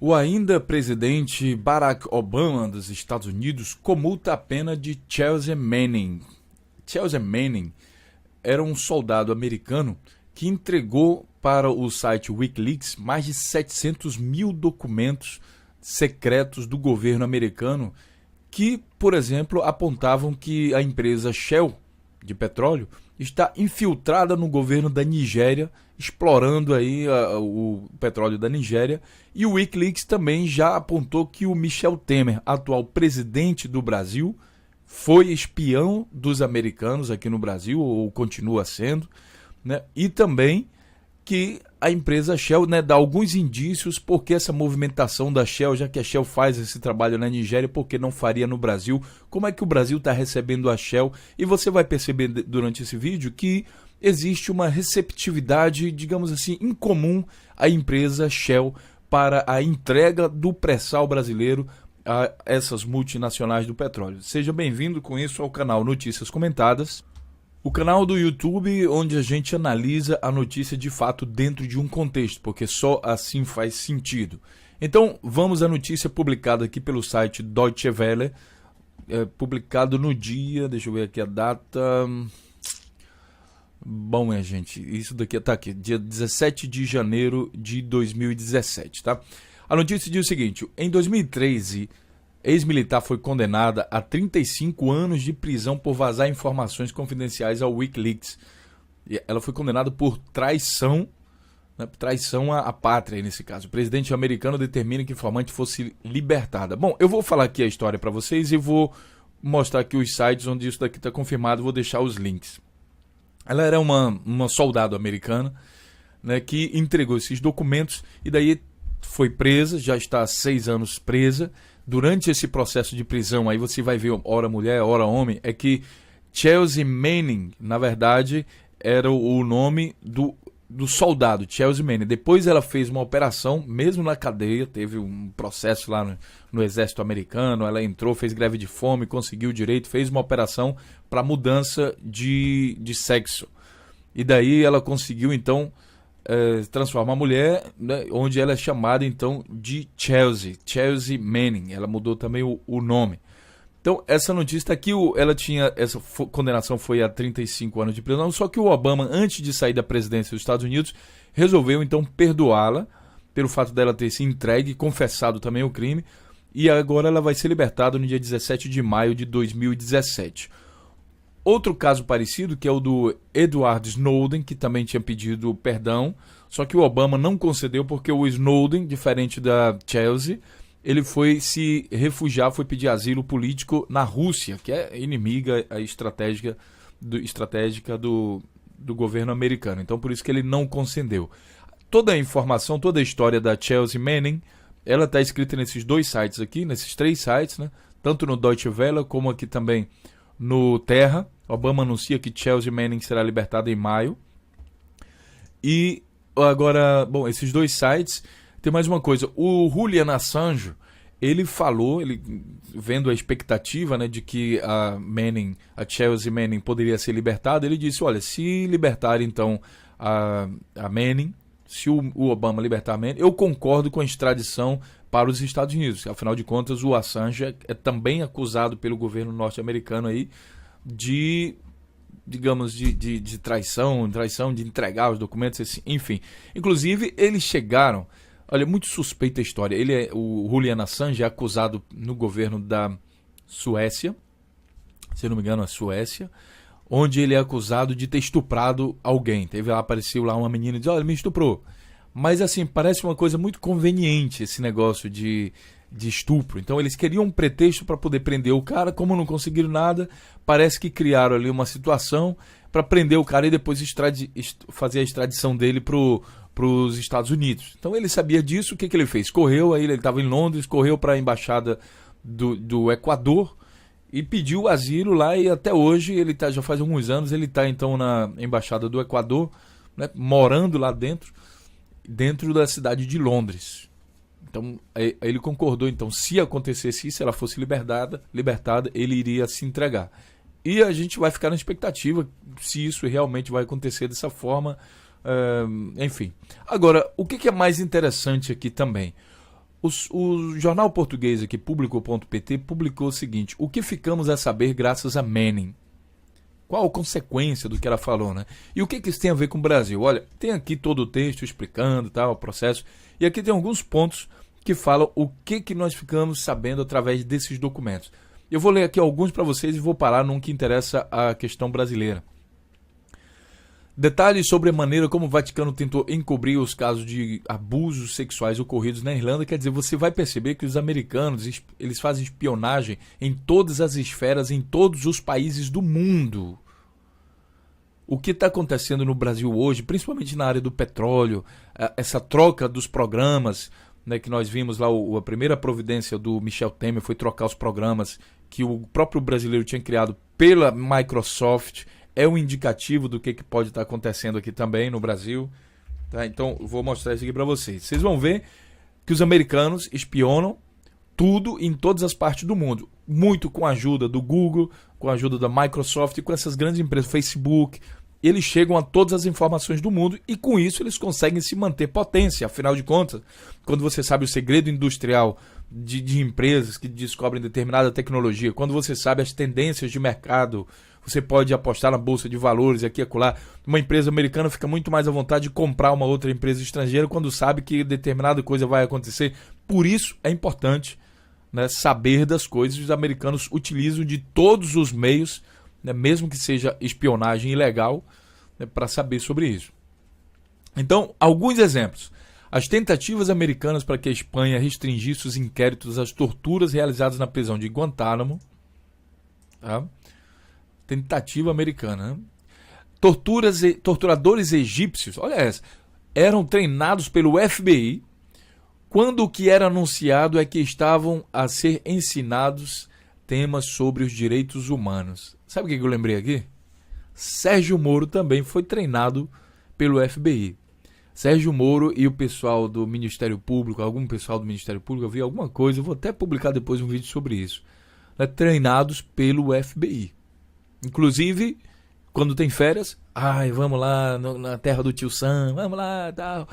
O ainda presidente Barack Obama dos Estados Unidos commuta a pena de Chelsea Manning. Chelsea Manning era um soldado americano que entregou para o site Wikileaks mais de 700 mil documentos secretos do governo americano que, por exemplo, apontavam que a empresa Shell de petróleo está infiltrada no governo da Nigéria, explorando aí o petróleo da Nigéria. E o Wikileaks também já apontou que o Michel Temer, atual presidente do Brasil, foi espião dos americanos aqui no Brasil, ou continua sendo, né? E também que a empresa Shell, né, dá alguns indícios porque essa movimentação da Shell, já que a Shell faz esse trabalho na Nigéria, porque não faria no Brasil? Como é que o Brasil está recebendo a Shell? E você vai perceber durante esse vídeo que existe uma receptividade, digamos assim, incomum à empresa Shell para a entrega do pré-sal brasileiro a essas multinacionais do petróleo. Seja bem-vindo com isso ao canal Notícias Comentadas, o canal do YouTube onde a gente analisa a notícia de fato dentro de um contexto, porque só assim faz sentido. Então vamos à notícia publicada aqui pelo site Deutsche Welle, publicado no dia, deixa eu ver aqui a data. Bom, gente, isso daqui está aqui, dia 17 de janeiro de 2017, tá? A notícia diz o seguinte: em 2013, ex-militar foi condenada a 35 anos de prisão por vazar informações confidenciais ao Wikileaks. Ela foi condenada por traição, né, traição à pátria nesse caso. O presidente americano determina que o informante fosse libertada. Bom, eu vou falar aqui a história para vocês e vou mostrar aqui os sites onde isso daqui está confirmado, vou deixar os links. Ela era uma soldado americana, né, que entregou esses documentos e daí foi presa, já está há 6 anos presa. Durante esse processo de prisão, aí você vai ver ora mulher, ora homem, é que Chelsea Manning, na verdade, era o nome do soldado, Chelsea Manning. Depois ela fez uma operação, mesmo na cadeia, teve um processo lá no exército americano, ela entrou, fez greve de fome, conseguiu o direito, fez uma operação para mudança de sexo. E daí ela conseguiu, então, transformar a mulher, né, onde ela é chamada então de Chelsea Manning. Ela mudou também o nome. Então essa notícia está aqui, essa condenação foi a 35 anos de prisão, só que o Obama, antes de sair da presidência dos Estados Unidos, resolveu então perdoá-la pelo fato dela ter se entregue, confessado também o crime, e agora ela vai ser libertada no dia 17 de maio de 2017. Outro caso parecido, que é o do Edward Snowden, que também tinha pedido perdão, só que o Obama não concedeu porque o Snowden, diferente da Chelsea, ele foi se refugiar, foi pedir asilo político na Rússia, que é inimiga estratégica do governo americano. Então por isso que ele não concedeu. Toda a informação, toda a história da Chelsea Manning, ela está escrita nesses 2 sites aqui, nesses 3 sites, né? Tanto no Deutsche Welle como aqui também no Terra. Obama anuncia que Chelsea Manning será libertada em maio. E agora, bom, esses 2 sites, tem mais uma coisa. O Julian Assange, ele falou, vendo a expectativa, né, de que a Chelsea Manning poderia ser libertada, ele disse, olha, se libertar então a Manning, se o Obama libertar a Manning, eu concordo com a extradição para os Estados Unidos. Afinal de contas, o Assange é também acusado pelo governo norte-americano aí de, digamos, de traição, de entregar os documentos, enfim. Inclusive, eles chegaram, olha, muito suspeita a história, o Julian Assange é acusado no governo da Suécia, se não me engano, a Suécia, onde ele é acusado de ter estuprado alguém. Apareceu lá uma menina e disse, olha, ele me estuprou. Mas assim, parece uma coisa muito conveniente esse negócio de estupro. Então eles queriam um pretexto para poder prender o cara, como não conseguiram nada, parece que criaram ali uma situação para prender o cara e depois fazer a extradição dele para os Estados Unidos. Então ele sabia disso, o que ele fez? Correu, aí ele estava em Londres, correu para a embaixada do Equador e pediu asilo lá, e até hoje, já faz alguns anos, ele está então na embaixada do Equador, né, morando lá dentro da cidade de Londres. Então ele concordou, então, se acontecesse isso, se ela fosse libertada, ele iria se entregar. E a gente vai ficar na expectativa se isso realmente vai acontecer dessa forma, enfim. Agora, o que é mais interessante aqui também? O jornal português aqui, público.pt, publicou o seguinte: o que ficamos a saber graças a Manning? Qual a consequência do que ela falou, né? E o que isso tem a ver com o Brasil? Olha, tem aqui todo o texto explicando tal, o processo, e aqui tem alguns pontos que falam o que nós ficamos sabendo através desses documentos. Eu vou ler aqui alguns para vocês e vou parar num que interessa a questão brasileira. Detalhes sobre a maneira como o Vaticano tentou encobrir os casos de abusos sexuais ocorridos na Irlanda. Quer dizer, você vai perceber que os americanos, eles fazem espionagem em todas as esferas, em todos os países do mundo. O que está acontecendo no Brasil hoje, principalmente na área do petróleo, essa troca dos programas, né, que nós vimos lá, a primeira providência do Michel Temer foi trocar os programas que o próprio brasileiro tinha criado pela Microsoft. É um indicativo do que pode estar acontecendo aqui também no Brasil. Tá? Então, eu vou mostrar isso aqui para vocês. Vocês vão ver que os americanos espionam tudo em todas as partes do mundo. Muito com a ajuda do Google, com a ajuda da Microsoft e com essas grandes empresas, Facebook. Eles chegam a todas as informações do mundo e com isso eles conseguem se manter potência. Afinal de contas, quando você sabe o segredo industrial de empresas que descobrem determinada tecnologia, quando você sabe as tendências de mercado, você pode apostar na bolsa de valores aqui e acolá. Uma empresa americana fica muito mais à vontade de comprar uma outra empresa estrangeira quando sabe que determinada coisa vai acontecer. Por isso é importante, né, saber das coisas. Os americanos utilizam de todos os meios, né, mesmo que seja espionagem ilegal, né, para saber sobre isso. Então, alguns exemplos. As tentativas americanas para que a Espanha restringisse os inquéritos às torturas realizadas na prisão de Guantánamo. Tá? Tentativa americana. Né? Torturadores egípcios, olha essa, eram treinados pelo FBI quando o que era anunciado é que estavam a ser ensinados temas sobre os direitos humanos. Sabe o que eu lembrei aqui? Sérgio Moro também foi treinado pelo FBI. Sérgio Moro e o pessoal do Ministério Público, algum pessoal do Ministério Público, eu vi alguma coisa, eu vou até publicar depois um vídeo sobre isso, né, treinados pelo FBI. Inclusive, quando tem férias, vamos lá na terra do tio Sam, vamos lá, tal.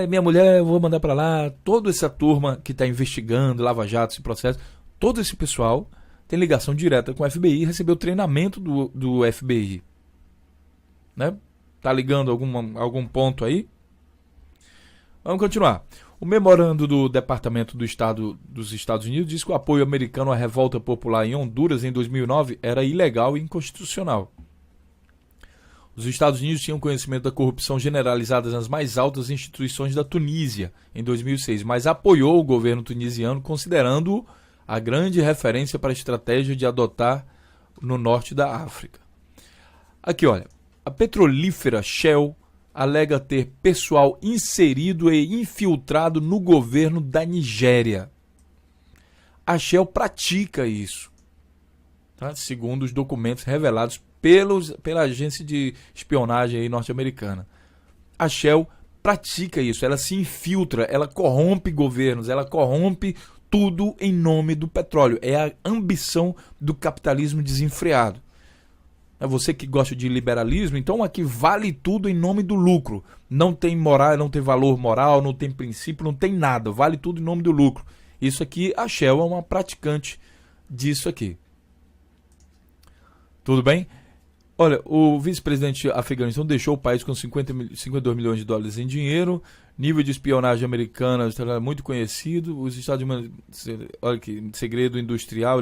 Minha mulher, eu vou mandar para lá. Toda essa turma que está investigando, Lava Jato, esse processo, todo esse pessoal tem ligação direta com o FBI e recebeu treinamento do FBI. Né? Tá ligando algum ponto aí? Vamos continuar. O memorando do Departamento do Estado dos Estados Unidos diz que o apoio americano à revolta popular em Honduras em 2009 era ilegal e inconstitucional. Os Estados Unidos tinham conhecimento da corrupção generalizada nas mais altas instituições da Tunísia em 2006, mas apoiou o governo tunisiano, considerando-o a grande referência para a estratégia de adotar no norte da África. Aqui, olha, a petrolífera Shell alega ter pessoal inserido e infiltrado no governo da Nigéria. A Shell pratica isso, tá? Segundo os documentos revelados pela agência de espionagem aí norte-americana. A Shell pratica isso, ela se infiltra, ela corrompe governos, ela corrompe tudo em nome do petróleo. É a ambição do capitalismo desenfreado. É você que gosta de liberalismo, então aqui vale tudo em nome do lucro. Não tem moral, não tem valor moral, não tem princípio, não tem nada. Vale tudo em nome do lucro. Isso aqui, a Shell é uma praticante disso aqui. Tudo bem? Olha, o vice-presidente Afeganistão deixou o país com 52 milhões de dólares em dinheiro. Nível de espionagem americana muito conhecido. Os Estados Unidos, olha que segredo industrial,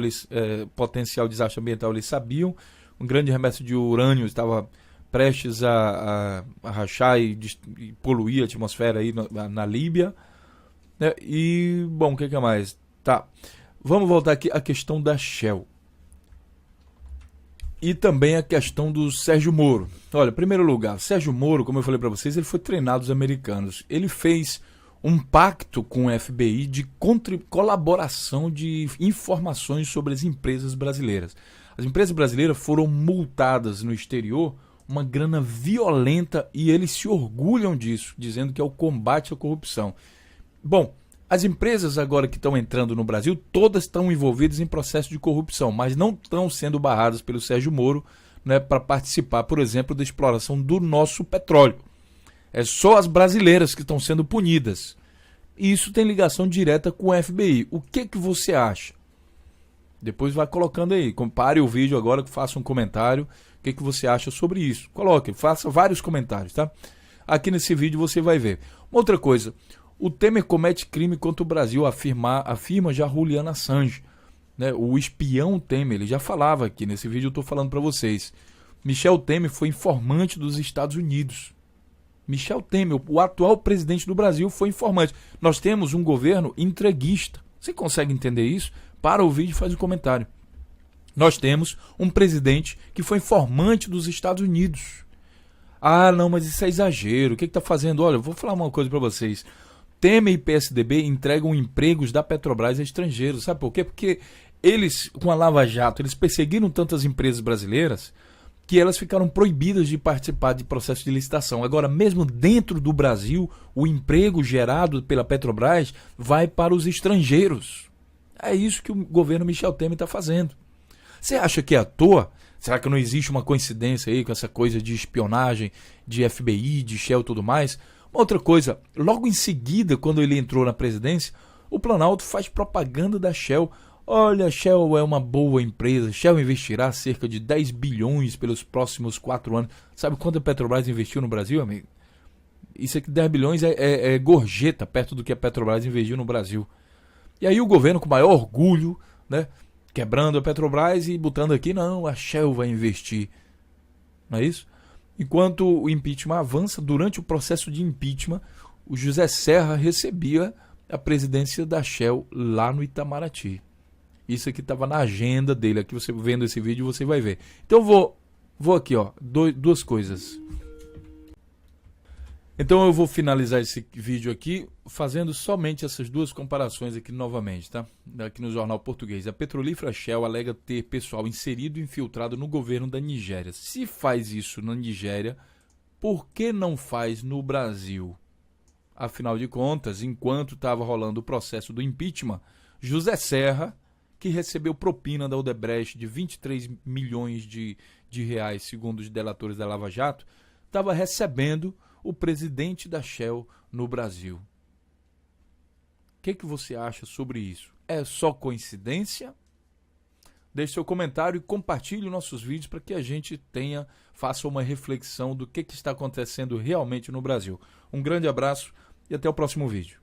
potencial desastre ambiental, eles sabiam. Um grande remessa de urânio estava prestes a rachar e poluir a atmosfera aí na Líbia. Né? E, bom, o que mais? Tá. Vamos voltar aqui à questão da Shell. E também a questão do Sérgio Moro. Olha, em primeiro lugar, Sérgio Moro, como eu falei para vocês, ele foi treinado dos americanos. Ele fez um pacto com o FBI de colaboração de informações sobre as empresas brasileiras. As empresas brasileiras foram multadas no exterior uma grana violenta e eles se orgulham disso, dizendo que é o combate à corrupção. Bom, as empresas agora que estão entrando no Brasil, todas estão envolvidas em processo de corrupção, mas não estão sendo barradas pelo Sérgio Moro, né, para participar, por exemplo, da exploração do nosso petróleo. É só as brasileiras que estão sendo punidas. E isso tem ligação direta com o FBI. O que você acha? Depois vai colocando aí. Compare o vídeo agora, faça um comentário. O que você acha sobre isso? Coloque, faça vários comentários, tá? Aqui nesse vídeo você vai ver. Uma outra coisa. O Temer comete crime contra o Brasil, afirma já Julian Assange. Né? O espião Temer, ele já falava aqui. Nesse vídeo eu estou falando para vocês. Michel Temer foi informante dos Estados Unidos. Michel Temer, o atual presidente do Brasil, foi informante. Nós temos um governo entreguista. Você consegue entender isso? Para o vídeo e faz um comentário. Nós temos um presidente que foi informante dos Estados Unidos. Ah, não, mas isso é exagero. O que está fazendo? Olha, eu vou falar uma coisa para vocês. Temer e PSDB entregam empregos da Petrobras a estrangeiros. Sabe por quê? Porque eles, com a Lava Jato, eles perseguiram tantas empresas brasileiras que elas ficaram proibidas de participar de processo de licitação. Agora, mesmo dentro do Brasil, o emprego gerado pela Petrobras vai para os estrangeiros. É isso que o governo Michel Temer está fazendo. Você acha que é à toa? Será que não existe uma coincidência aí com essa coisa de espionagem, de FBI, de Shell e tudo mais? Uma outra coisa, logo em seguida, quando ele entrou na presidência, o Planalto faz propaganda da Shell. Olha, a Shell é uma boa empresa, Shell investirá cerca de 10 bilhões pelos próximos 4 anos. Sabe quanto a Petrobras investiu no Brasil, amigo? Isso aqui, 10 bilhões é gorjeta perto do que a Petrobras investiu no Brasil. E aí o governo, com maior orgulho, né, quebrando a Petrobras e botando aqui, não, a Shell vai investir. Não é isso? Enquanto o impeachment avança, durante o processo de impeachment, o José Serra recebia a presidência da Shell lá no Itamaraty. Isso aqui estava na agenda dele. Aqui você vendo esse vídeo você vai ver. Então eu vou aqui, ó, duas coisas. Então eu vou finalizar esse vídeo aqui fazendo somente essas duas comparações aqui novamente, tá? Aqui no Jornal Português. A petrolífera Shell alega ter pessoal inserido e infiltrado no governo da Nigéria. Se faz isso na Nigéria, por que não faz no Brasil? Afinal de contas, enquanto estava rolando o processo do impeachment, José Serra, que recebeu propina da Odebrecht de 23 milhões de reais, segundo os delatores da Lava Jato, estava recebendo o presidente da Shell no Brasil. O que você acha sobre isso? É só coincidência? Deixe seu comentário e compartilhe nossos vídeos para que a gente faça uma reflexão do que está acontecendo realmente no Brasil. Um grande abraço e até o próximo vídeo.